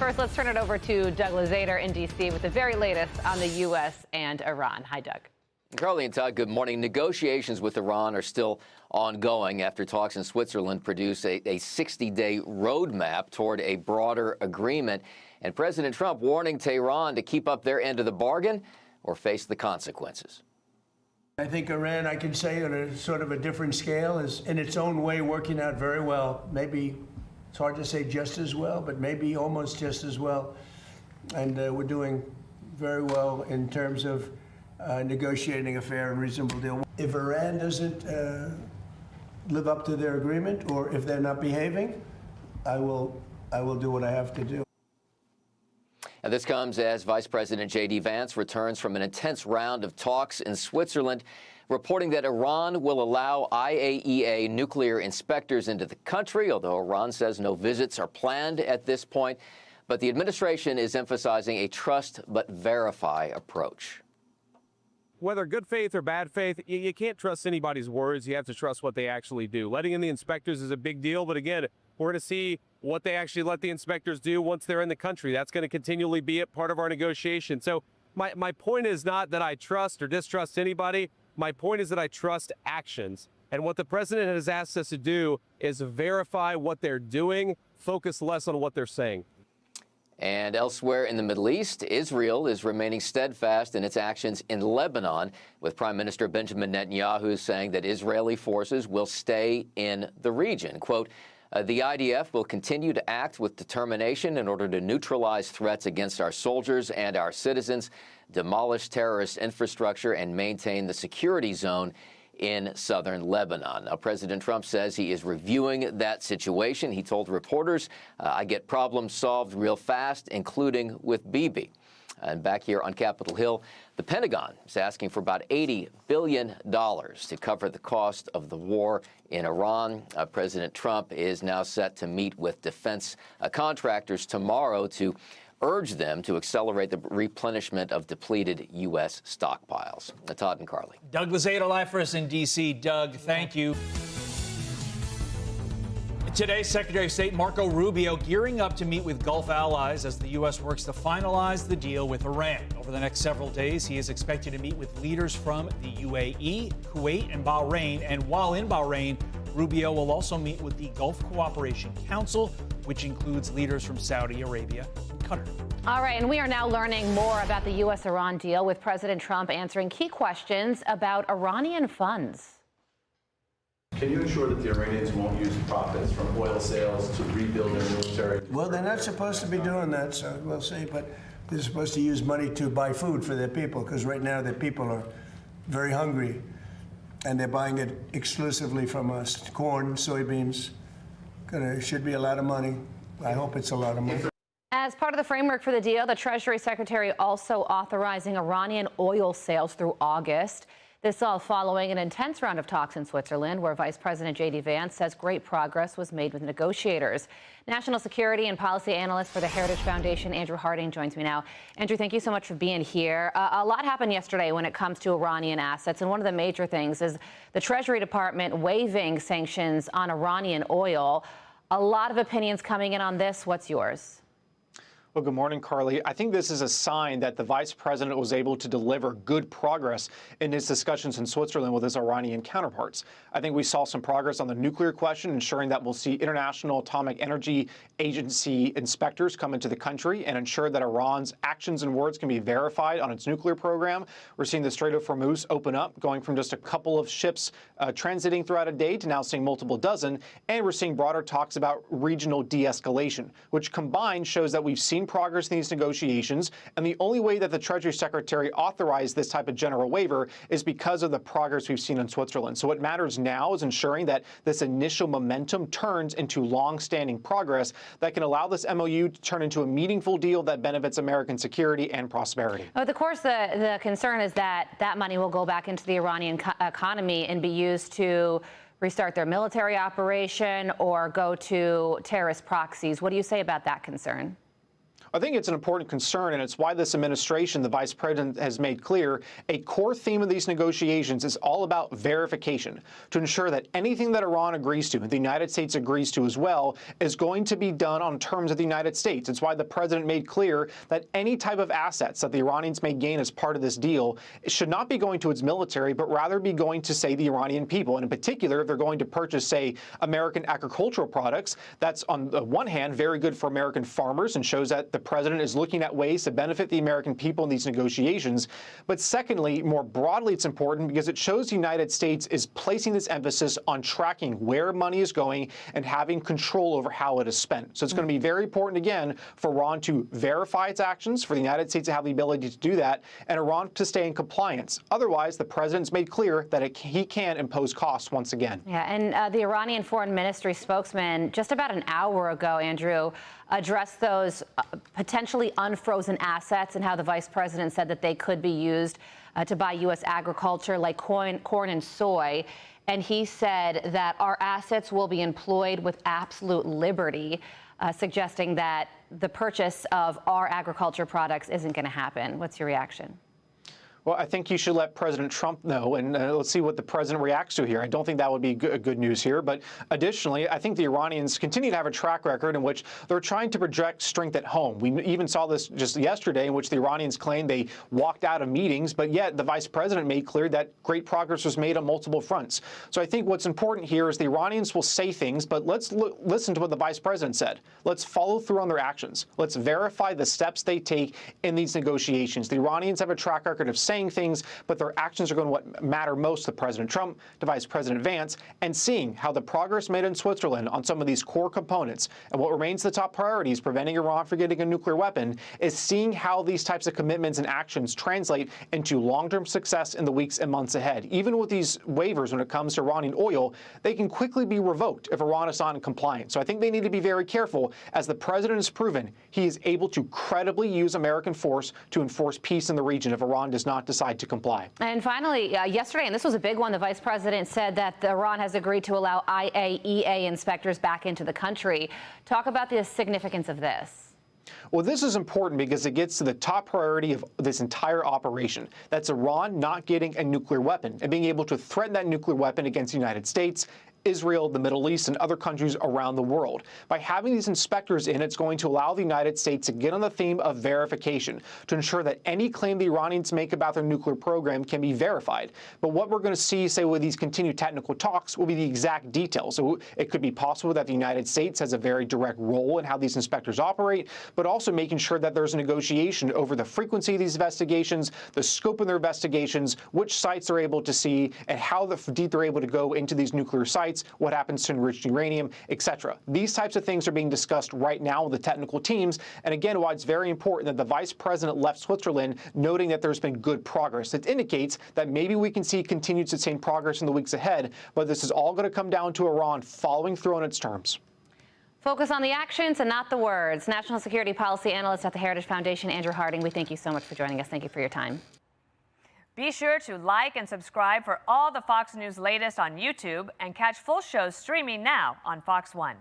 first, let's turn it over to Doug Lazater in D.C. with the very latest on the U.S. and Iran. Hi, Doug. Carly and Todd, good morning. Negotiations with Iran are still ongoing after talks in Switzerland produce a 60-day roadmap toward a broader agreement. And President Trump warning Tehran to keep up their end of the bargain or face the consequences. I think Iran, I can say on a sort of a different scale, is in its own way working out very well. Maybe it's hard to say just as well, but maybe almost just as well. And we're doing very well in terms of negotiating a fair and reasonable deal. If Iran doesn't live up to their agreement, or if they're not behaving, I will do what I have to do. And this comes as Vice President J.D. Vance returns from an intense round of talks in Switzerland, reporting that Iran will allow IAEA nuclear inspectors into the country, although Iran says no visits are planned at this point. But the administration is emphasizing a trust but verify approach. Whether good faith or bad faith, you can't trust anybody's words. You have to trust what they actually do. Letting in the inspectors is a big deal, but again, we're going to see what they actually let the inspectors do once they're in the country. That's going to continually be a part of our negotiation. So my point is not that I trust or distrust anybody. My point is that I trust actions. And what the president has asked us to do is verify what they're doing, focus less on what they're saying. And elsewhere in the Middle East, Israel is remaining steadfast in its actions in Lebanon, with Prime Minister Benjamin Netanyahu saying that Israeli forces will stay in the region. Quote, the IDF will continue to act with determination in order to neutralize threats against our soldiers and our citizens, demolish terrorist infrastructure, and maintain the security zone in southern Lebanon. Now, President Trump says he is reviewing that situation. He told reporters, I get problems solved real fast, including with Bibi. And back here on Capitol Hill, the Pentagon is asking for about $80 billion to cover the cost of the war in Iran. President Trump is now set to meet with defense contractors tomorrow to urge them to accelerate the replenishment of depleted U.S. stockpiles. Todd and Carly. Doug Lazater live for us in D.C. Doug, thank you. Today, Secretary of State Marco Rubio gearing up to meet with Gulf allies as the U.S. works to finalize the deal with Iran. Over the next several days, he is expected to meet with leaders from the UAE, Kuwait, and Bahrain. And while in Bahrain, Rubio will also meet with the Gulf Cooperation Council, which includes leaders from Saudi Arabia and Qatar. All right, and we are now learning more about the U.S.-Iran deal, with President Trump answering key questions about Iranian funds. Can you ensure that the Iranians won't use profits from oil sales to rebuild their military? Well, they're not supposed to be doing that, so we'll see. But they're supposed to use money to buy food for their people, because right now their people are very hungry, and they're buying it exclusively from us. Corn, soybeans. Should be a lot of money. I hope it's a lot of money. As part of the framework for the deal, the Treasury Secretary also authorizing Iranian oil sales through August. This all following an intense round of talks in Switzerland, where Vice President J.D. Vance says great progress was made with negotiators. National security and policy analyst for the Heritage Foundation, Andrew Harding, joins me now. Andrew, thank you so much for being here. A lot happened yesterday when it comes to Iranian assets, and one of the major things is the Treasury Department waiving sanctions on Iranian oil. A lot of opinions coming in on this. What's yours? Well, good morning, Carly. I think this is a sign that the vice president was able to deliver good progress in his discussions in Switzerland with his Iranian counterparts. I think we saw some progress on the nuclear question, ensuring that we'll see International Atomic Energy Agency inspectors come into the country and ensure that Iran's actions and words can be verified on its nuclear program. We're seeing the Strait of Hormuz open up, going from just a couple of ships transiting throughout a day to now seeing multiple dozen. And we're seeing broader talks about regional de-escalation, which combined shows that we've seen progress in these negotiations, and the only way that the Treasury Secretary authorized this type of general waiver is because of the progress we've seen in Switzerland. So what matters now is ensuring that this initial momentum turns into long-standing progress that can allow this MOU to turn into a meaningful deal that benefits American security and prosperity. Of course, the concern is that that money will go back into the Iranian economy and be used to restart their military operation or go to terrorist proxies. What do you say about that concern? I think it's an important concern, and it's why this administration, the vice president has made clear, a core theme of these negotiations is all about verification, to ensure that anything that Iran agrees to, and the United States agrees to as well, is going to be done on terms of the United States. It's why the president made clear that any type of assets that the Iranians may gain as part of this deal should not be going to its military, but rather be going to, say, the Iranian people. And in particular, if they're going to purchase, say, American agricultural products, that's on the one hand very good for American farmers and shows that the president is looking at ways to benefit the American people in these negotiations. But secondly, more broadly, it's important because it shows the United States is placing this emphasis on tracking where money is going and having control over how it is spent. So it's going to be very important, again, for Iran to verify its actions, for the United States to have the ability to do that, and Iran to stay in compliance. Otherwise, the president's made clear that he can impose costs once again. Yeah, and the Iranian Foreign Ministry spokesman just about an hour ago, Andrew, addressed those potentially unfrozen assets and how the vice president said that they could be used to buy U.S. agriculture like corn and soy. And he said that our assets will be employed with absolute liberty, suggesting that the purchase of our agriculture products isn't going to happen. What's your reaction? Well, I think you should let President Trump know, and let's see what the president reacts to here. I don't think that would be good news here. But additionally, I think the Iranians continue to have a track record in which they're trying to project strength at home. We even saw this just yesterday, in which the Iranians claimed they walked out of meetings, but yet the vice president made clear that great progress was made on multiple fronts. So I think what's important here is the Iranians will say things, but let's listen to what the vice president said. Let's follow through on their actions. Let's verify the steps they take in these negotiations. The Iranians have a track record of saying things, but their actions are going to what matter most to President Trump, to Vice President Vance, and seeing how the progress made in Switzerland on some of these core components and what remains the top priorities, preventing Iran from getting a nuclear weapon, is seeing how these types of commitments and actions translate into long-term success in the weeks and months ahead. Even with these waivers when it comes to Iranian oil, they can quickly be revoked if Iran is not in compliance. So I think they need to be very careful. As the president has proven, he is able to credibly use American force to enforce peace in the region if Iran does not decide to comply. And finally, yesterday, and this was a big one, the vice president said that Iran has agreed to allow IAEA inspectors back into the country. Talk about the significance of this. Well, this is important because it gets to the top priority of this entire operation. That's Iran not getting a nuclear weapon and being able to threaten that nuclear weapon against the United States, Israel, the Middle East, and other countries around the world. By having these inspectors in, it's going to allow the United States to get on the theme of verification to ensure that any claim the Iranians make about their nuclear program can be verified. But what we're going to see, say, with these continued technical talks will be the exact details. So it could be possible that the United States has a very direct role in how these inspectors operate, but also making sure that there's a negotiation over the frequency of these investigations, the scope of their investigations, which sites they're able to see, and how deep they're able to go into these nuclear sites, what happens to enriched uranium, etc. These types of things are being discussed right now with the technical teams. And again, why it's very important that the vice president left Switzerland noting that there's been good progress. It indicates that maybe we can see continued sustained progress in the weeks ahead, but this is all going to come down to Iran following through on its terms. Focus on the actions and not the words. National Security Policy Analyst at the Heritage Foundation, Andrew Harding, we thank you so much for joining us. Thank you for your time. Be sure to like and subscribe for all the Fox News latest on YouTube and catch full shows streaming now on Fox One.